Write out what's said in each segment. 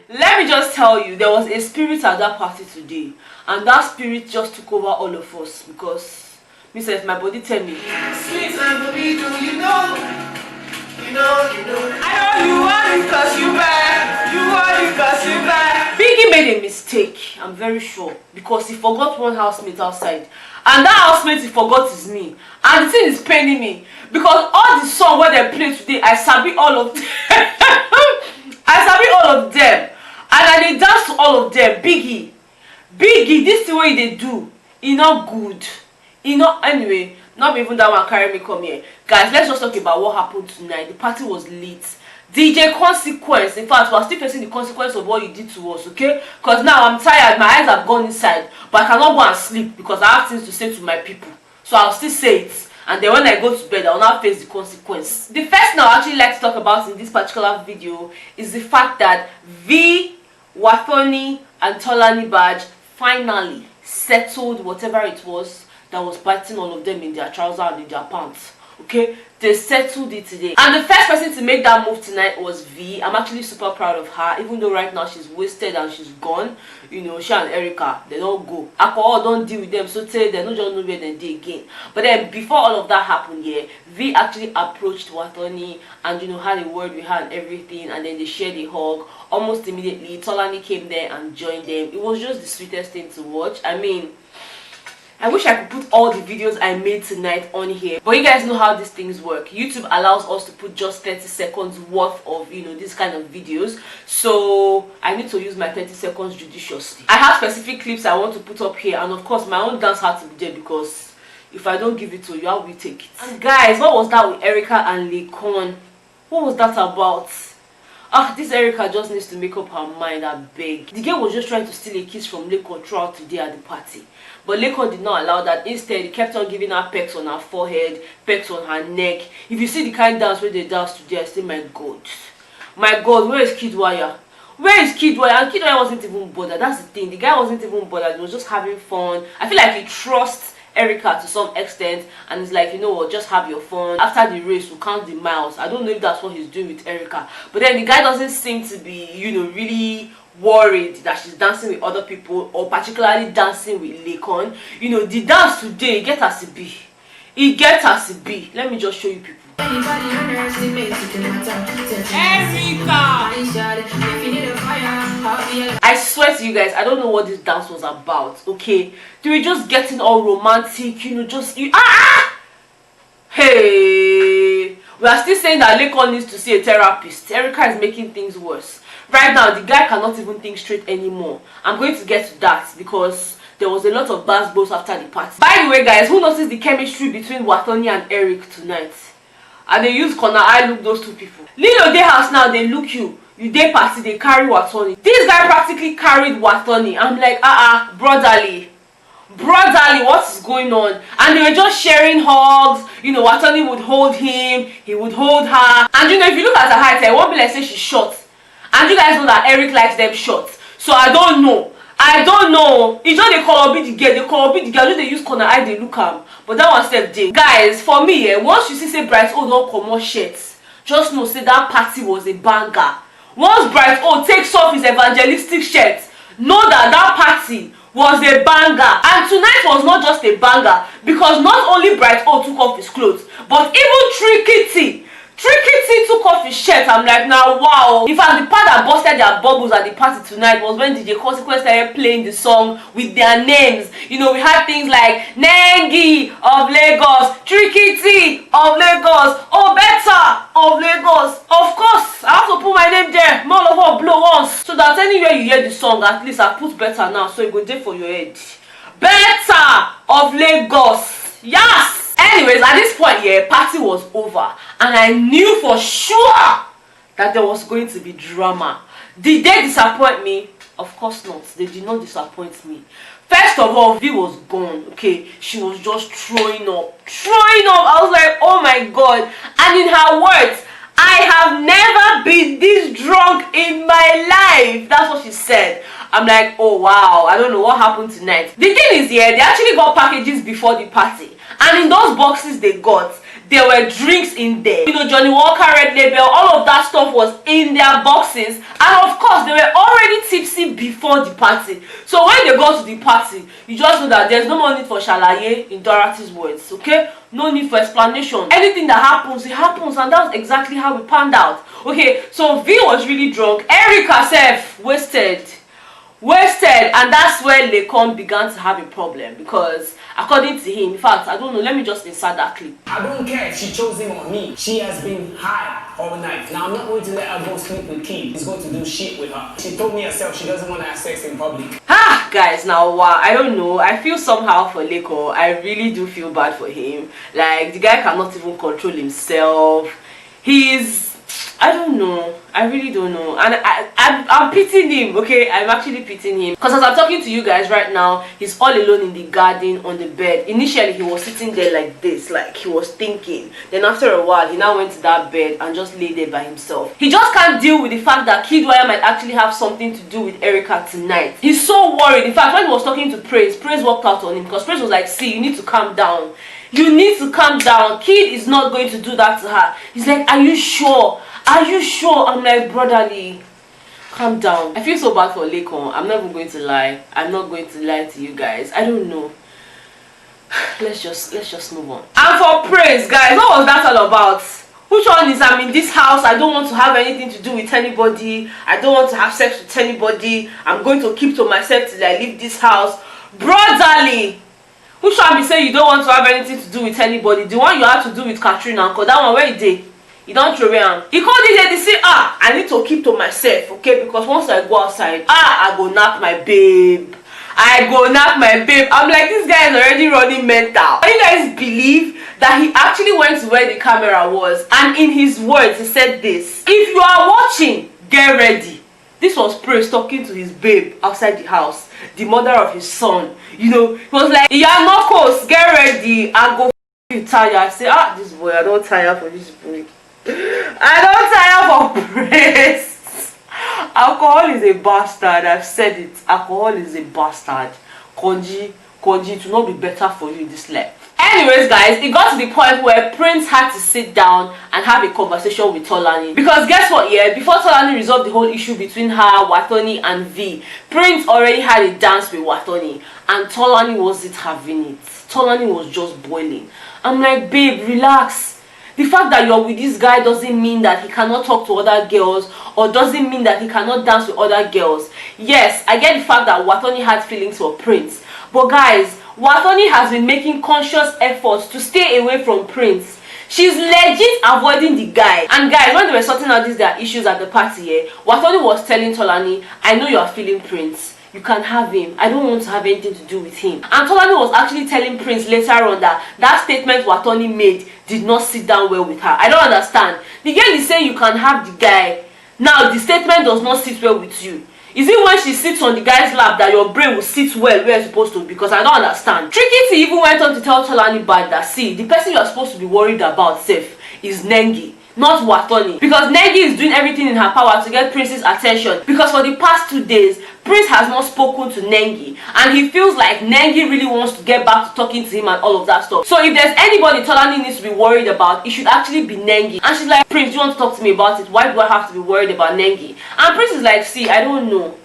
let me just tell you, there was a spirit at that party today, and that spirit just took over all of us because my body tell me. Sweet and baby, do you know? You know. I know you want it cause you bad. You want it cause you bad. Biggie made a mistake, I'm very sure, because he forgot one housemate outside. And that housemate he forgot is me. And the thing is paining me. Because all the song where they play today, I sabi all of them. I sabi all of them. And I dey dance to all of them. Biggie, this is the way they do. It's not good. Anyway, not even that one carry me come here. Guys, let's just talk about what happened tonight. The party was lit. DJ Consequence, in fact, we're still facing the consequence of what you did to us, okay? Because now I'm tired, my eyes have gone inside, but I cannot go and sleep because I have things to say to my people. So I'll still say it, and then when I go to bed, I'll now face the consequence. The first thing I actually like to talk about in this particular video is the fact that V, Wathoni, and Tolani badge finally settled whatever it was that was biting all of them in their trousers and in their pants. Okay, they settled it today, and the first person to make that move tonight was V. I'm actually super proud of her, even though right now she's wasted and she's gone. She and Erica, they don't go. Alcohol don't deal with them, so they don't just know where they again. But then before all of that happened, V actually approached Wathoni and had a word with her and everything, and then they shared a hug. Almost immediately, Tolani came there and joined them. It was just the sweetest thing to watch. I mean, I wish I could put all the videos I made tonight on here, but you guys know how these things work. YouTube allows us to put just 30 seconds worth of this kind of videos, so I need to use my 30 seconds judiciously. I have specific clips I want to put up here, and of course my own dance had to be there because if I don't give it to you, how will you take it? And guys, what was that with Erica and Laycon? What was that about? This Erica just needs to make up her mind, I beg. The girl was just trying to steal a kiss from Laycon throughout today at the party. But Laycon did not allow that. Instead, he kept on giving her pecks on her forehead, pecks on her neck. If you see the kind of dance where they dance today, I say, my God, where is Kiddwaya? Where is Kiddwaya? And Kiddwaya wasn't even bothered. That's the thing. The guy wasn't even bothered. He was just having fun. I feel like he trusts Erica to some extent, and it's like, what, just have your fun. After the race, we'll count the miles. I don't know if that's what he's doing with Erica, but then the guy doesn't seem to be really worried that she's dancing with other people, or particularly dancing with Laycon. The dance today, get us a B. It gets us a B. Let me just show you people. I swear to you guys, I don't know what this dance was about, okay? They were just getting all romantic, Hey! We are still saying that Laycon needs to see a therapist. Erica is making things worse. Right now, the guy cannot even think straight anymore. I'm going to get to that because there was a lot of basketballs after the party. By the way, guys, who noticed the chemistry between Wathoni and Eric tonight? And they use corner eye look those two people. Lilo day house now, they look you day party, they carry Wathoni. This guy practically carried Wathoni. I'm like, brotherly, what is going on? And they were just sharing hugs. Wathoni would hold him, he would hold her. And if you look at her height, it won't be like say she's short. And you guys know that Eric likes them short. So I don't know. It's not they call be the girl. They call be the girl. They use corner eye, they look am. But that one step day. Guys, for me, once you say Bright O don't comot shirts, just know say that party was a banger. Once Bright O takes off his evangelistic shirt, know that party was a banger. And tonight was not just a banger, because not only Bright O took off his clothes, but even Tricky took off his shirt. I'm like, now wow. In fact, the part that busted their bubbles at the party tonight was when DJ Consequence started playing the song with their names. We had things like Nengi of Lagos, Tricky of Lagos, Obeta of Lagos. Of course, I have to put my name there. More of all blow once, so that anywhere you hear the song, at least I put better now, so it go there for your head. Beta of Lagos. Yes. Anyways, at this point, party was over, and I knew for sure that there was going to be drama. Did they disappoint me? Of course not. They did not disappoint me. First of all, V was gone, okay? She was just throwing up. I was like, oh my God. And in her words, I have never been this drunk in my life. That's what she said. I'm like, oh wow, I don't know what happened tonight. The thing is, they actually got packages before the party. And in those boxes they got, there were drinks in there. Johnny Walker, Red Label, all of that that stuff was in their boxes, and of course they were already tipsy before the party. So when they go to the party, you just know that there's no more need for shalaye, in Dorathy's words, okay? No need for explanation. Anything that happens, it happens, and that's exactly how it panned out. Okay, so V was really drunk. Eric herself wasted, and that's where Laycon began to have a problem, because according to him, in fact, I don't know, let me just insert that clip. I don't care if she chose him or me. She has been high all night. Now I'm not going to let her go sleep with Kid. He's going to do shit with her. She told me herself she doesn't want to have sex in public. Guys, now I don't know, I feel somehow for Laycon. I really do feel bad for him. Like, the guy cannot even control himself. I don't know, I really don't know, and I'm pitying him, okay? I'm actually pitying him, because as I'm talking to you guys right now, he's all alone in the garden on the bed. Initially he was sitting there like this, like he was thinking. Then after a while he now went to that bed and just lay there by himself. He just can't deal with the fact that Kiddwaya might actually have something to do with Erica tonight. He's so worried. In fact, when he was talking to Praise walked out on him, because Praise was like, see, you need to calm down. You need to calm down. Kid is not going to do that to her. He's like, are you sure? Are you sure? I'm like, brotherly, calm down. I feel so bad for Laycon. I'm not even going to lie. I'm not going to lie to you guys. I don't know. Let's just move on. And for Praise, guys, what was that all about? Which one is I'm in this house, I don't want to have anything to do with anybody, I don't want to have sex with anybody, I'm going to keep to myself till I leave this house? Brotherly, which one be say you don't want to have anything to do with anybody? The one you had to do with Katrina, because that one where you did, you don't throw away. He called it there, they say, I need to keep to myself, okay? Because once I go outside, I go knock my babe. I go knock my babe. I'm like, this guy is already running mental. You guys believe that he actually went to where the camera was, and in his words, he said this: if you are watching, get ready. This was Praise talking to his babe outside the house, the mother of his son. You know, he was like, Yanokos, get ready. I go tired. I say, this boy, I don't tire for this boy. I don't tire for Praise. Alcohol is a bastard. I've said it. Alcohol is a bastard. Konji, it will not be better for you in this life. Anyways, guys, it got to the point where Prince had to sit down and have a conversation with Tolani. Because guess what, yeah? Before Tolani resolved the whole issue between her, Watoni, and V, Prince already had a dance with Watoni, and Tolani wasn't having it. Tolani was just boiling. I'm like, babe, relax. The fact that you're with this guy doesn't mean that he cannot talk to other girls, or doesn't mean that he cannot dance with other girls. Yes, I get the fact that Watoni had feelings for Prince, but guys, Watoni has been making conscious efforts to stay away from Prince. She's legit avoiding the guy. And guys, when they were sorting out these their issues at the party, Watoni was telling Tolani, I know you are feeling Prince. You can have him. I don't want to have anything to do with him. And Tolani was actually telling Prince later on that statement Watoni made did not sit down well with her. I don't understand. The girl is saying you can have the guy. Now the statement does not sit well with you. Is it when she sits on the guy's lap that your brain will sit well where it's supposed to? Because I don't understand. Tricky T even went on to tell Tolani bad that, see, the person you're supposed to be worried about safe is Nengi, not Watoni. Because Nengi is doing everything in her power to get Prince's attention. Because for the past 2 days, Prince has not spoken to Nengi, and he feels like Nengi really wants to get back to talking to him and all of that stuff. So if there's anybody Tolani needs to be worried about, it should actually be Nengi. And she's like, Prince, do you want to talk to me about it? Why do I have to be worried about Nengi? And Prince is like, see, I don't know.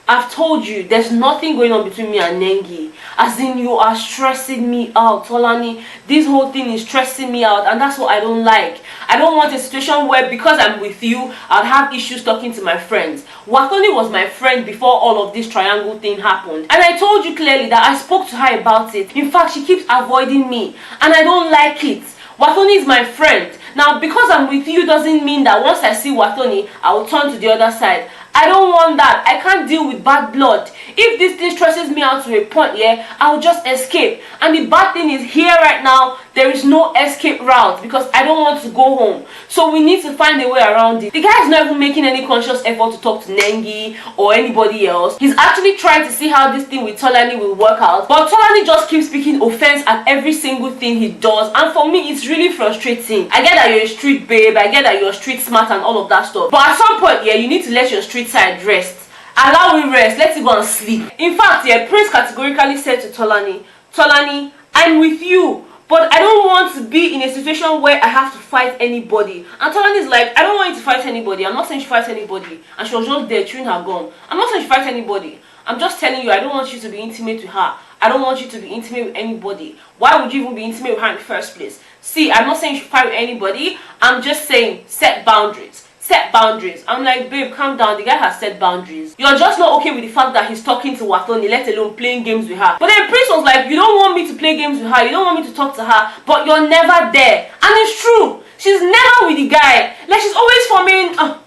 I've told you, there's nothing going on between me and Nengi. As in, you are stressing me out, Tolani. This whole thing is stressing me out, and that's what I don't like. I don't want a situation where, because I'm with you, I'll have issues talking to my friends. Watoni was my friend before all of this triangle thing happened. And I told you clearly that I spoke to her about it. In fact, she keeps avoiding me, and I don't like it. Watoni is my friend. Now, because I'm with you doesn't mean that once I see Watoni, I will turn to the other side. I don't want that. I can't deal with bad blood. If this thing stresses me out to a point, I'll just escape. And the bad thing is, here right now, there is no escape route because I don't want to go home. So we need to find a way around it. The guy is not even making any conscious effort to talk to Nengi or anybody else. He's actually trying to see how this thing with Tolani will work out. But Tolani just keeps speaking offense at every single thing he does. And for me, it's really frustrating. I get that you're a street babe. I get that you're street smart and all of that stuff. But at some point, you need to let your street side rest. Allow it rest. Let it go and sleep. In fact, Prince categorically said to Tolani, I'm with you, But I don't want to be in a situation where I have to fight anybody. And Tolani is like, I don't want you to fight anybody. I'm not saying she fights anybody. And she was just there chewing her gum. I'm not saying she fights anybody. I'm just telling you, I don't want you to be intimate with her. I don't want you to be intimate with anybody. Why would you even be intimate with her in the first place? See, I'm not saying you should fight with anybody. I'm just saying set boundaries. Set boundaries. I'm like, babe, calm down. The guy has set boundaries. You're just not okay with the fact that he's talking to Watoni, let alone playing games with her. But then Prince was like, you don't want me to play games with her. You don't want me to talk to her. But you're never there. And it's true. She's never with the guy. Like, she's always forming...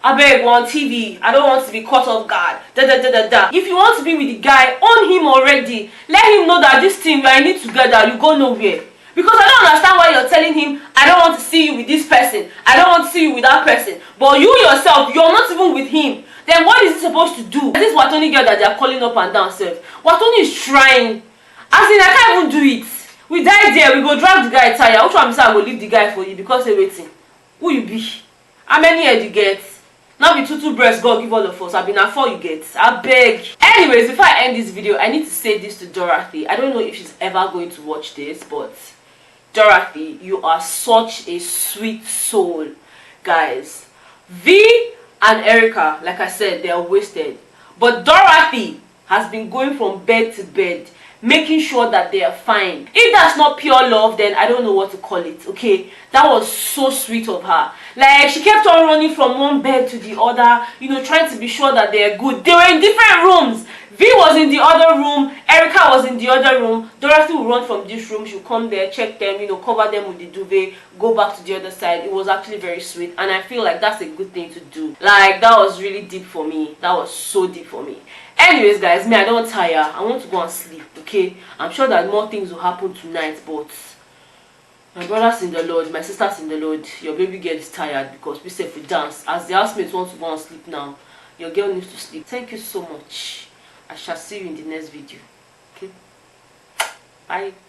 I beg, we're on TV. I don't want to be caught off guard. If you want to be with the guy, own him already. Let him know that this thing, we are in it together. You go nowhere. Because I don't understand why you're telling him, I don't want to see you with this person. I don't want to see you with that person. But you yourself, you're not even with him. Then what is he supposed to do? This Watoni girl that they're calling up and down self. Watoni is trying. As in, I can't even do it. We die there, we go drag the guy tire. Which one say I go leave the guy for you because they're waiting? Who you be? How many head you get? Now be two breasts God give all of us. I've been at 4 you get. I beg. Anyways, before I end this video, I need to say this to Dorathy. I don't know if she's ever going to watch this, but Dorathy, you are such a sweet soul, guys. V and Erica, like I said, they are wasted. But Dorathy has been going from bed to bed, making sure that they are fine. If that's not pure love, then I don't know what to call it, okay? That was so sweet of her. Like, she kept on running from one bed to the other, you know, trying to be sure that they're good. They were in different rooms. V was in the other room, Erica was in the other room. Dorathy would run from this room, she'll come there, check them, you know, cover them with the duvet, go back to the other side. It was actually very sweet, and I feel like that's a good thing to do. Like, that was really deep for me. That was so deep for me. Anyways, guys, me, I don't tire. I want to go and sleep, okay? I'm sure that more things will happen tonight, but my brother's in the Lord, my sister's in the Lord. Your baby girl is tired because we said we dance. As the housemates want to go and sleep now, your girl needs to sleep. Thank you so much. I shall see you in the next video. Okay? Bye.